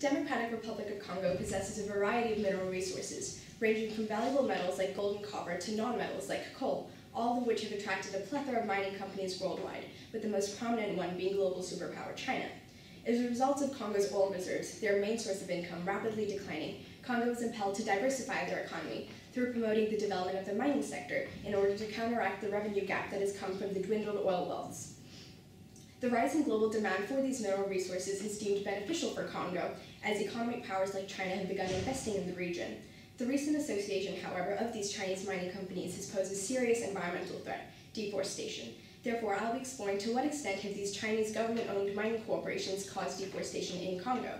Democratic Republic of Congo possesses a variety of mineral resources, ranging from valuable metals like gold and copper to non-metals like coal, all of which have attracted a plethora of mining companies worldwide, with the most prominent one being global superpower China. As a result of Congo's oil reserves, their main source of income, rapidly declining, Congo is impelled to diversify their economy through promoting the development of the mining sector in order to counteract the revenue gap that has come from the dwindled oil wells. The rise in global demand for these mineral resources is deemed beneficial for Congo, as economic powers like China have begun investing in the region. The recent association, however, of these Chinese mining companies has posed a serious environmental threat: deforestation. Therefore, I'll be exploring to what extent have these Chinese government-owned mining corporations caused deforestation in Congo.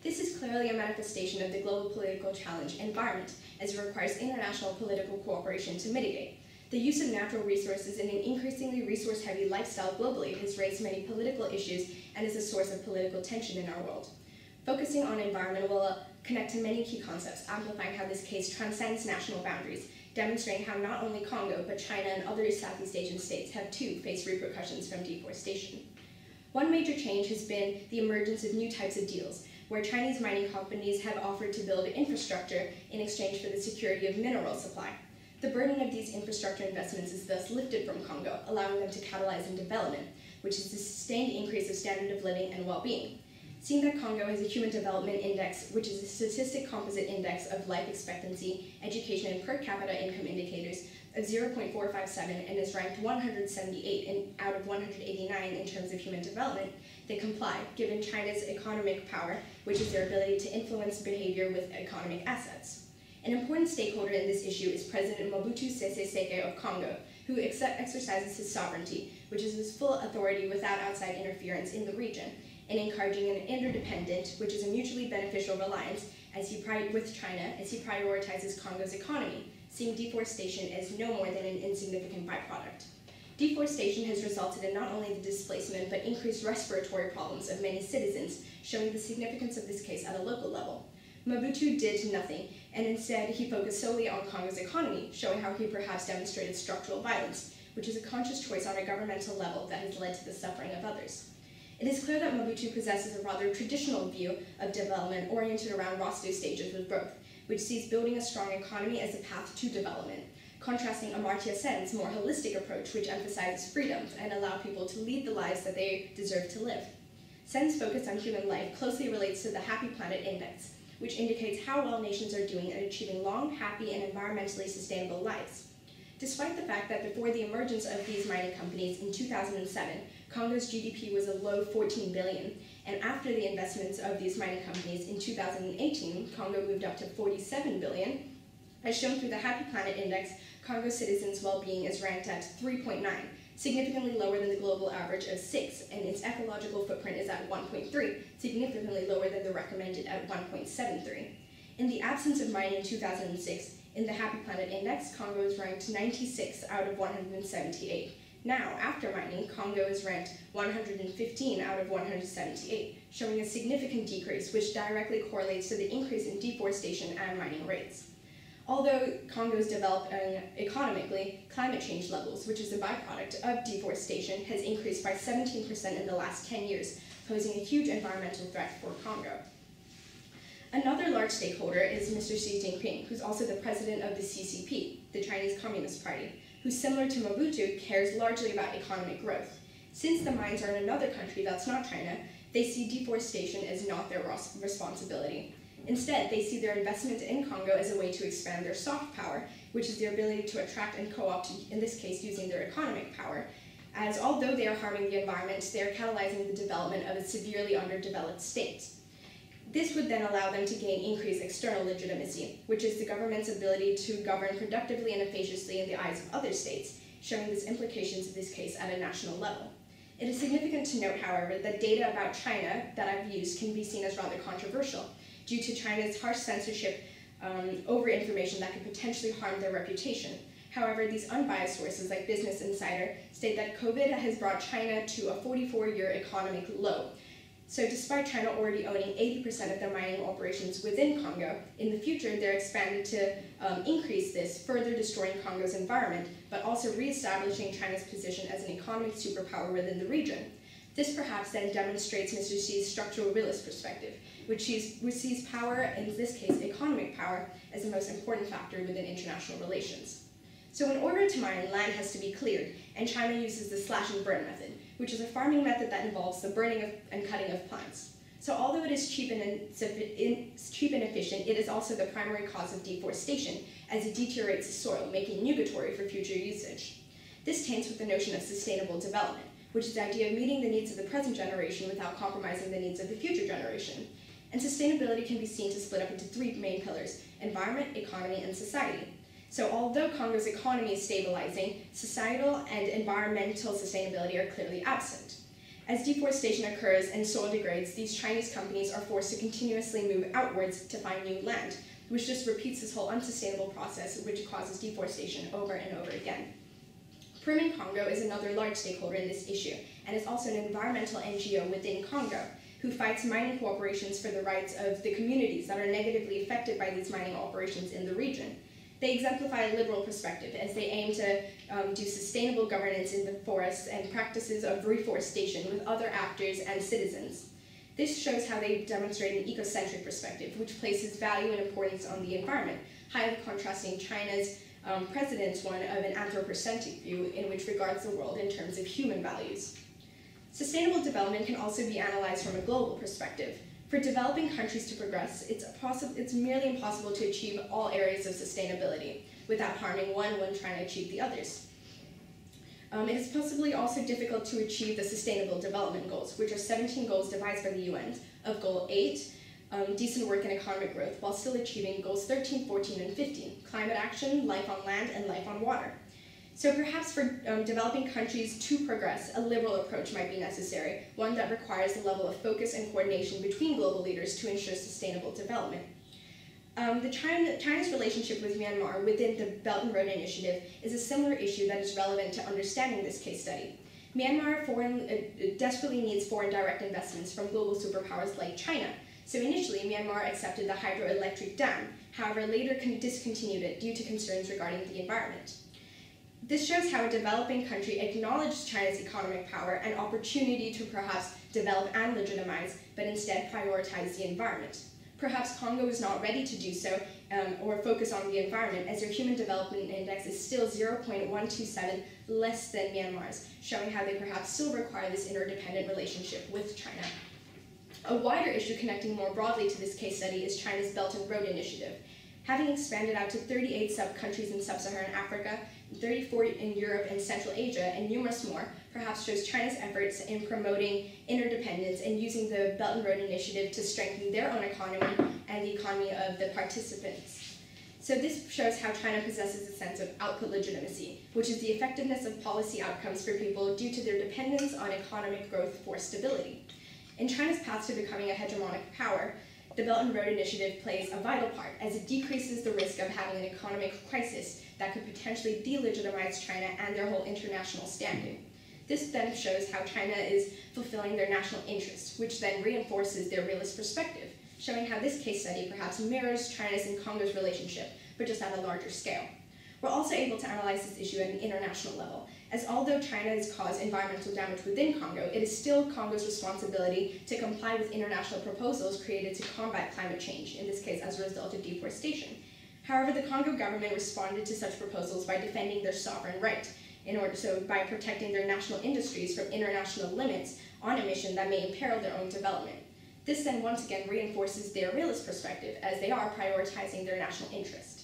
This is clearly a manifestation of the global political challenge environment, as it requires international political cooperation to mitigate. The use of natural resources in an increasingly resource-heavy lifestyle globally has raised many political issues and is a source of political tension in our world. Focusing on environment will connect to many key concepts, amplifying how this case transcends national boundaries, demonstrating how not only Congo, but China and other Southeast Asian states have too faced repercussions from deforestation. One major change has been the emergence of new types of deals, where Chinese mining companies have offered to build infrastructure in exchange for the security of mineral supply. The burden of these infrastructure investments is thus lifted from Congo, allowing them to catalyze in development, which is the sustained increase of standard of living and well-being. Seeing that Congo has a Human Development Index, which is a statistic composite index of life expectancy, education, and per capita income indicators of 0.457 and is ranked 178 out of 189 in terms of human development, they comply, given China's economic power, which is their ability to influence behavior with economic assets. An important stakeholder in this issue is President Mobutu Sese Seko of Congo, who exercises his sovereignty, which is his full authority without outside interference in the region, and encouraging an interdependent, which is a mutually beneficial reliance with China as he prioritizes Congo's economy, seeing deforestation as no more than an insignificant byproduct. Deforestation has resulted in not only the displacement but increased respiratory problems of many citizens, showing the significance of this case at a local level. Mobutu did nothing, and instead he focused solely on Congo's economy, showing how he perhaps demonstrated structural violence, which is a conscious choice on a governmental level that has led to the suffering of others. It is clear that Mobutu possesses a rather traditional view of development oriented around roster stages of growth, which sees building a strong economy as a path to development, contrasting Amartya Sen's more holistic approach, which emphasizes freedom and allows people to lead the lives that they deserve to live. Sen's focus on human life closely relates to the Happy Planet Index, which indicates how well nations are doing at achieving long, happy, and environmentally sustainable lives. Despite the fact that before the emergence of these mining companies in 2007, Congo's GDP was a low 14 billion, and after the investments of these mining companies in 2018, Congo moved up to 47 billion. As shown through the Happy Planet Index, Congo's citizens' well-being is ranked at 3.9, significantly lower than the global average of 6, and its ecological footprint is at 1.3, significantly lower than the recommended at 1.73. In the absence of mining in 2006, in the Happy Planet Index, Congo is ranked 96 out of 178. Now, after mining, Congo is ranked 115 out of 178, showing a significant decrease, which directly correlates to the increase in deforestation and mining rates. Although Congo is developing economically, climate change levels, which is a byproduct of deforestation, has increased by 17% in the last 10 years, posing a huge environmental threat for Congo. Another large stakeholder is Mr. Xi Jinping, who's also the president of the CCP, the Chinese Communist Party, who, similar to Mobutu, cares largely about economic growth. Since the mines are in another country that's not China, they see deforestation as not their responsibility. Instead, they see their investment in Congo as a way to expand their soft power, which is their ability to attract and co-opt, in this case using their economic power, as although they are harming the environment, they are catalyzing the development of a severely underdeveloped state. This would then allow them to gain increased external legitimacy, which is the government's ability to govern productively and efficaciously in the eyes of other states, showing these implications of this case at a national level. It is significant to note, however, that data about China that I've used can be seen as rather controversial, due to China's harsh censorship over information that could potentially harm their reputation. However, these unbiased sources like Business Insider state that COVID has brought China to a 44-year economic low. So despite China already owning 80% of their mining operations within Congo, in the future they're expanded to increase this, further destroying Congo's environment, but also reestablishing China's position as an economic superpower within the region. This perhaps then demonstrates Mr. Xi's structural realist perspective, which sees power, in this case economic power, as the most important factor within international relations. So in order to mine, land has to be cleared, and China uses the slash and burn method, which is a farming method that involves the burning and cutting of plants. So although it is cheap and efficient, it is also the primary cause of deforestation, as it deteriorates the soil, making it nugatory for future usage. This taints with the notion of sustainable development, which is the idea of meeting the needs of the present generation without compromising the needs of the future generation. And sustainability can be seen to split up into three main pillars: environment, economy, and society. So although Congo's economy is stabilizing, societal and environmental sustainability are clearly absent. As deforestation occurs and soil degrades, these Chinese companies are forced to continuously move outwards to find new land, which just repeats this whole unsustainable process, which causes deforestation over and over again. Prim in Congo is another large stakeholder in this issue, and is also an environmental NGO within Congo, who fights mining corporations for the rights of the communities that are negatively affected by these mining operations in the region. They exemplify a liberal perspective, as they aim to do sustainable governance in the forests and practices of reforestation with other actors and citizens. This shows how they demonstrate an ecocentric perspective, which places value and importance on the environment, highly contrasting China's president's one of an anthropocentric view, in which regards the world in terms of human values. Sustainable development can also be analyzed from a global perspective. For developing countries to progress, it's merely impossible to achieve all areas of sustainability without harming one when trying to achieve the others. It is possibly also difficult to achieve the Sustainable Development Goals, which are 17 goals devised by the UN, of Goal 8, decent work and economic growth, while still achieving Goals 13, 14, and 15, climate action, life on land, and life on water. So perhaps for developing countries to progress, a liberal approach might be necessary, one that requires a level of focus and coordination between global leaders to ensure sustainable development. China's relationship with Myanmar within the Belt and Road Initiative is a similar issue that is relevant to understanding this case study. Myanmar desperately needs foreign direct investments from global superpowers like China. So initially, Myanmar accepted the hydroelectric dam, however later discontinued it due to concerns regarding the environment. This shows how a developing country acknowledged China's economic power and opportunity to perhaps develop and legitimize, but instead prioritize the environment. Perhaps Congo is not ready to do so or focus on the environment, as their Human Development Index is still 0.127 less than Myanmar's, showing how they perhaps still require this interdependent relationship with China. A wider issue connecting more broadly to this case study is China's Belt and Road Initiative. Having expanded out to 38 sub-countries in sub-Saharan Africa, 34 in Europe and Central Asia, and numerous more, perhaps shows China's efforts in promoting interdependence and using the Belt and Road Initiative to strengthen their own economy and the economy of the participants. So this shows how China possesses a sense of output legitimacy, which is the effectiveness of policy outcomes for people due to their dependence on economic growth for stability. In China's path to becoming a hegemonic power, the Belt and Road Initiative plays a vital part, as it decreases the risk of having an economic crisis that could potentially delegitimize China and their whole international standing. This then shows how China is fulfilling their national interests, which then reinforces their realist perspective, showing how this case study perhaps mirrors China's and Congo's relationship, but just at a larger scale. We're also able to analyze this issue at an international level, as although China has caused environmental damage within Congo, it is still Congo's responsibility to comply with international proposals created to combat climate change, in this case as a result of deforestation. However, the Congo government responded to such proposals by defending their sovereign right, by protecting their national industries from international limits on emission that may imperil their own development. This then once again reinforces their realist perspective, as they are prioritizing their national interest.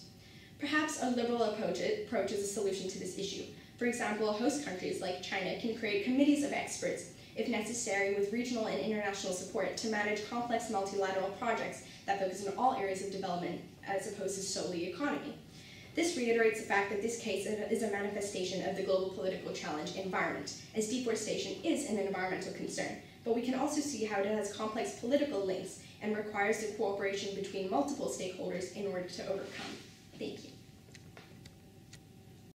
Perhaps a liberal approach is a solution to this issue. For example, host countries like China can create committees of experts, if necessary, with regional and international support to manage complex multilateral projects that focus on all areas of development as opposed to solely economy. This reiterates the fact that this case is a manifestation of the global political challenge environment, as deforestation is an environmental concern, but we can also see how it has complex political links and requires the cooperation between multiple stakeholders in order to overcome. Thank you.